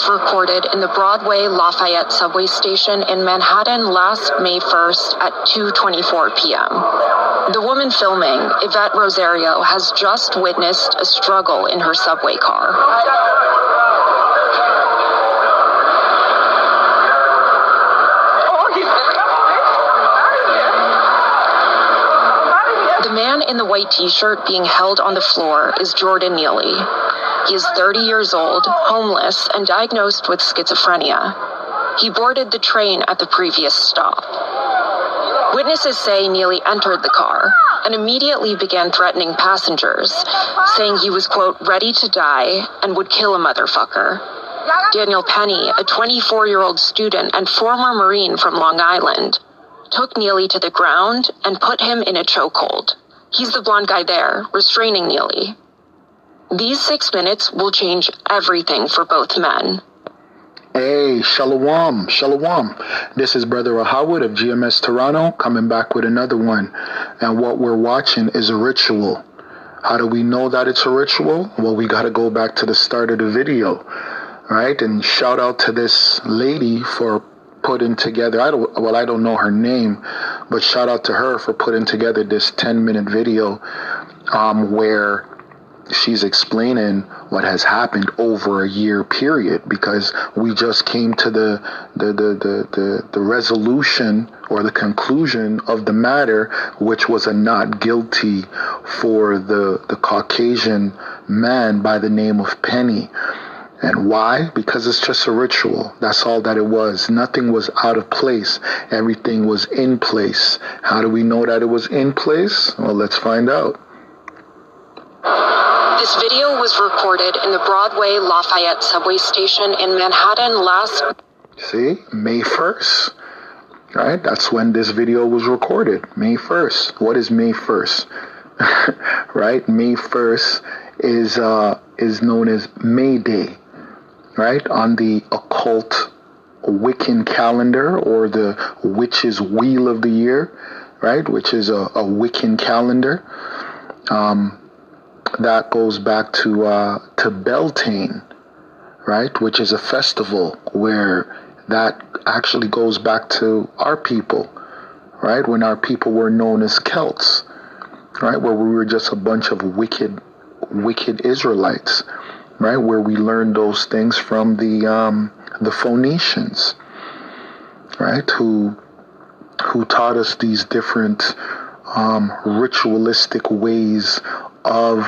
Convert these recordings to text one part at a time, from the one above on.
was recorded in the Broadway Lafayette subway station in Manhattan last May 1st at 2:24 p.m. The woman filming, Yvette Rosario, has just witnessed a struggle in her subway car. The man in the white t-shirt being held on the floor is Jordan Neely. He is 30 years old, homeless, and diagnosed with schizophrenia. He boarded the train at the previous stop. Witnesses say Neely entered the car and immediately began threatening passengers, saying he was, quote, ready to die and would kill a motherfucker. Daniel Penny, a 24-year-old student and former Marine from Long Island, took Neely to the ground and put him in a chokehold. He's the blonde guy there, restraining Neely. These 6 minutes will change everything for both men. Hey, shalom, shalom. This is Brother Ahhawad of GMS Toronto, coming back with another one. And what we're watching is a ritual. How do we know that it's a ritual? Well, we got to go back to the start of the video, right? And shout out to this lady for putting together, I don't know her name, but shout out to her for putting together this 10-minute video where she's explaining what has happened over a year period, because we just came to the resolution or the conclusion of the matter, which was a not guilty for the Caucasian man by the name of Penny. And why? Because it's just a ritual. That's all that it was. Nothing was out of place. Everything was in place. How do we know that it was in place? Well, let's find out. This video was recorded in the Broadway Lafayette subway station in Manhattan last... See? May 1st. Right? That's when this video was recorded. May 1st. What is May 1st? Right? May 1st is known as May Day. Right? On the occult Wiccan calendar, or the witch's wheel of the year, right? Which is a Wiccan calendar. That goes back to Beltane, right? Which is a festival where that actually goes back to our people, right? When our people were known as Celts, right? Where we were just a bunch of wicked Israelites, right? Where we learned those things from the Phoenicians, right? Who taught us these different ritualistic ways of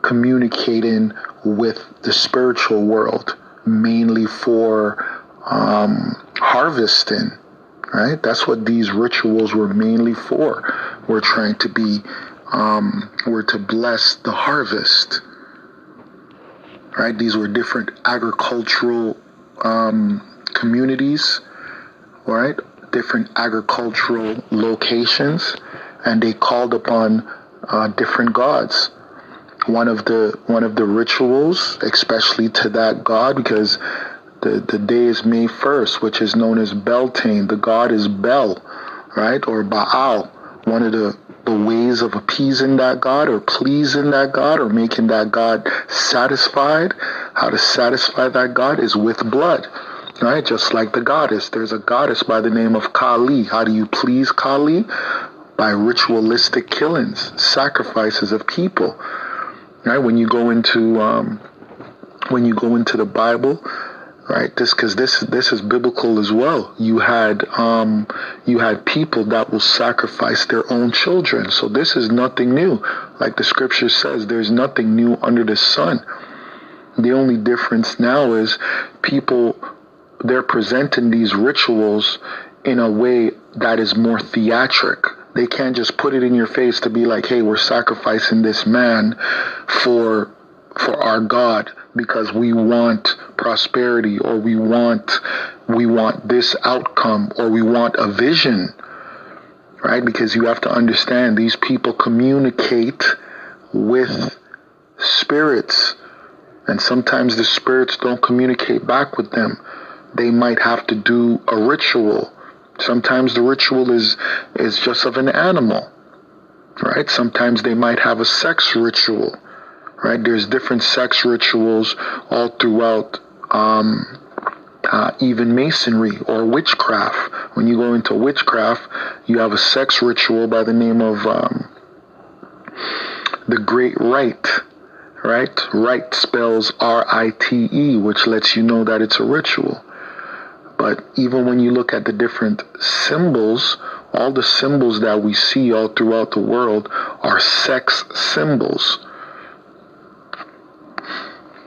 communicating with the spiritual world, mainly for harvesting, right? That's what these rituals were mainly for. We're trying to be, we're to bless the harvest, right? These were different agricultural communities, right? Different agricultural locations, and they called upon different gods. One of the rituals, especially to that god, because the day is May 1st, which is known as Beltane. The god is Bel, right, or Baal. One of the ways of appeasing that god, or pleasing that god, or making that god satisfied. How to satisfy that god is with blood, right? Just like the goddess. There's a goddess by the name of Kali. How do you please Kali? By ritualistic killings, sacrifices of people. Right? When you go into the Bible, right? Because this is biblical as well. You had people that will sacrifice their own children. So this is nothing new. Like the scripture says, there's nothing new under the sun. The only difference now is they're presenting these rituals in a way that is more theatric. They can't just put it in your face to be like, hey, we're sacrificing this man for our God because we want prosperity, or we want this outcome, or we want a vision, right? Because you have to understand, these people communicate with spirits, and sometimes the spirits don't communicate back with them. They might have to do a ritual. Sometimes the ritual is just of an animal, right? Sometimes they might have a sex ritual, right? There's different sex rituals all throughout even masonry or witchcraft. When you go into witchcraft, you have a sex ritual by the name of the Great Rite, right? Rite spells R-I-T-E, which lets you know that it's a ritual. But even when you look at the different symbols, all the symbols that we see all throughout the world are sex symbols.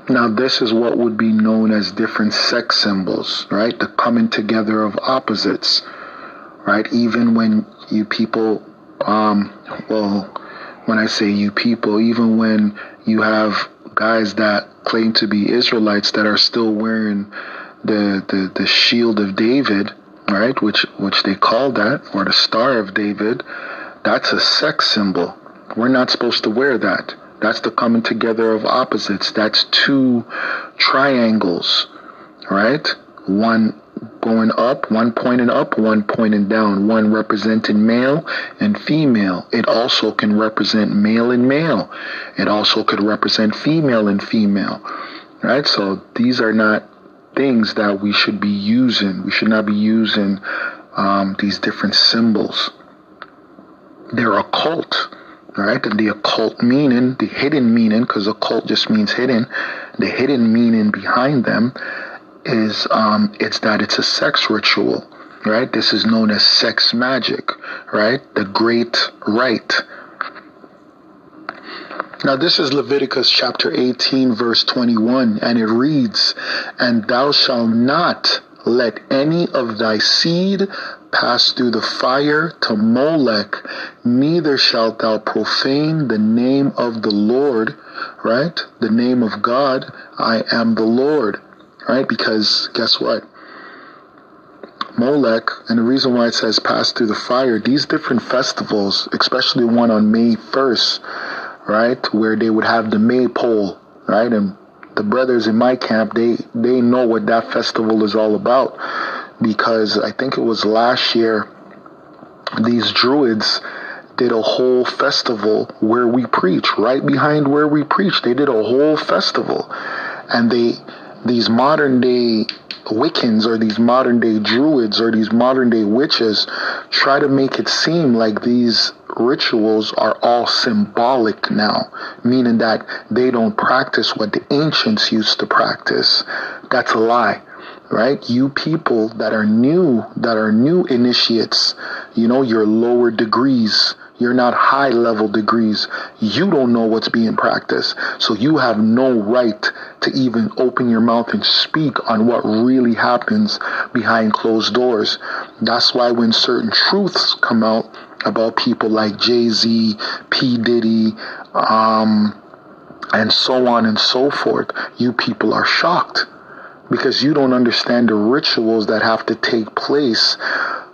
Now, this is what would be known as different sex symbols, right? The coming together of opposites, right? Even when you people, when I say you people, even when you have guys that claim to be Israelites that are still wearing the shield of David, right? Which they call that, or the Star of David, that's a sex symbol. We're not supposed to wear that. That's the coming together of opposites. That's two triangles, right? One going up, one pointing up, one pointing down, one representing male and female. It also can represent male and male. It also could represent female and female, right? So these are not things that we should be using. We should not be using these different symbols. They're occult. All right, and the occult meaning, the hidden meaning, because occult just means hidden, the hidden meaning behind them is it's that it's a sex ritual, right? This is known as sex magic, right? The Great Rite. Now, this is Leviticus chapter 18, verse 21, and it reads, "And thou shalt not let any of thy seed pass through the fire to Molech, neither shalt thou profane the name of the Lord," right? The name of God, I am the Lord, right? Because guess what? Molech, and the reason why it says pass through the fire, these different festivals, especially one on May 1st, right? Where they would have the maypole, right? And the brothers in my camp, they know what that festival is all about. Because I think it was last year, these druids did a whole festival where we preach, right behind where we preach. They did a whole festival. And these modern day Wiccans or these modern day druids or these modern day witches try to make it seem like these rituals are all symbolic now, meaning that they don't practice what the ancients used to practice. That's a lie. Right? You people that are new initiates, you're lower degrees. You're not high level degrees. You don't know what's being practiced. So you have no right to even open your mouth and speak on what really happens behind closed doors. That's why when certain truths come out about people like Jay-Z, P. Diddy, and so on and so forth, you people are shocked. Because you don't understand the rituals that have to take place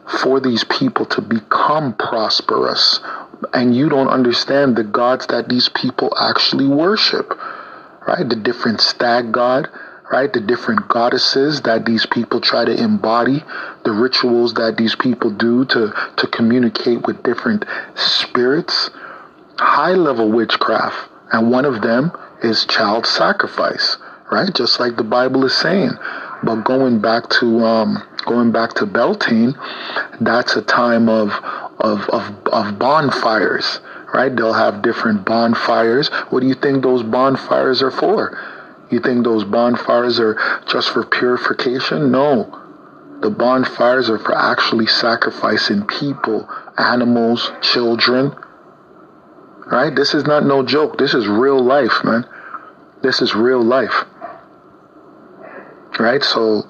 for these people to become prosperous. And you don't understand the gods that these people actually worship, right? The different stag god, right? The different goddesses that these people try to embody, the rituals that these people do to communicate with different spirits, high-level witchcraft. And one of them is child sacrifice. Right, just like the Bible is saying. But going back to Beltane, that's a time of bonfires. Right, they'll have different bonfires. What do you think those bonfires are for? You think those bonfires are just for purification? No, the bonfires are for actually sacrificing people, animals, children. Right, this is not no joke. This is real life, man. This is real life. Right, so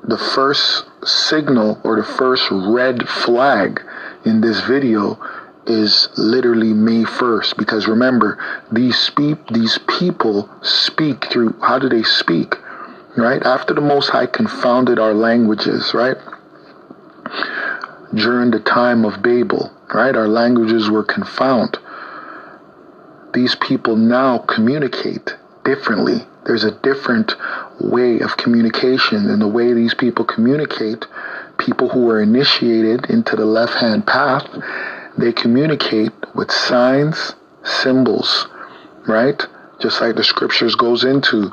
the first signal or the first red flag in this video is literally May 1st. Because remember, these people speak through, how do they speak? Right, after the Most High confounded our languages, right? During the time of Babel, right, our languages were confounded. These people now communicate differently. There's a different way of communication, and the way these people communicate, people who are initiated into the left-hand path, they communicate with signs, symbols, right? Just like the scriptures goes into